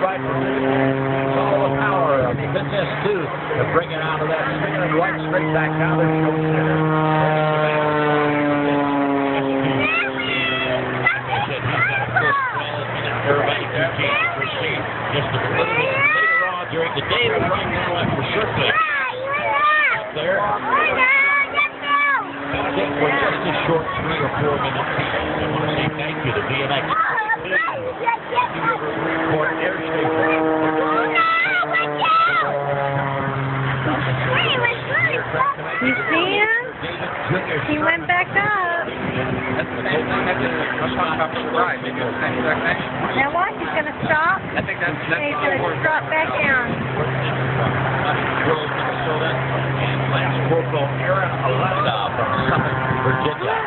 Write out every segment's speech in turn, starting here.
right for it's all the power of fitness, too, to bring it out of that spinner and right straight back down there. Show center. Everybody can't proceed. Just a little bit later on during the day, but right now after circling. There. I think we're just a short 3 or 4 minutes. I want to say thank you to BMX for airshow. You see him? He went back up. That's the same thing. Let's talk about the ride. Maybe it's the same exact thing. Now watch, he's going to stop. I think that's He's going to drop back down.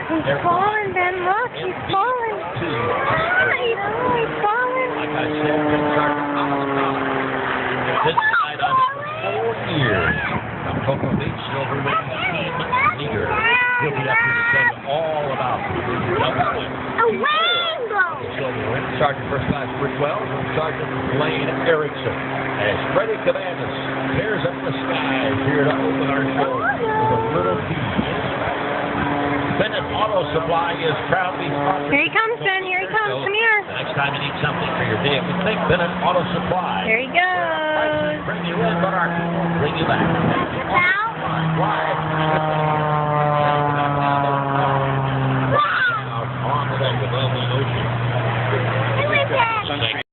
He's falling, Ben. Look, he's falling. He's falling. Like I said, this night on 4 years. Cocoa Beach Silver Wing team leader. He'll be up here to tell you all about A rainbow. Silver Wing. Sergeant First Class Rick Wells and Sergeant Blaine Erickson. As Freddie Cabanas tears up the skies here to open our show with a little piece. Bennett Auto Supply is proudly sponsored. Here he comes, Ben. Here he comes. Come here. The next time you need something for your vehicle, think Bennett Auto Supply. There he goes. Bring you in, but our people bring you back.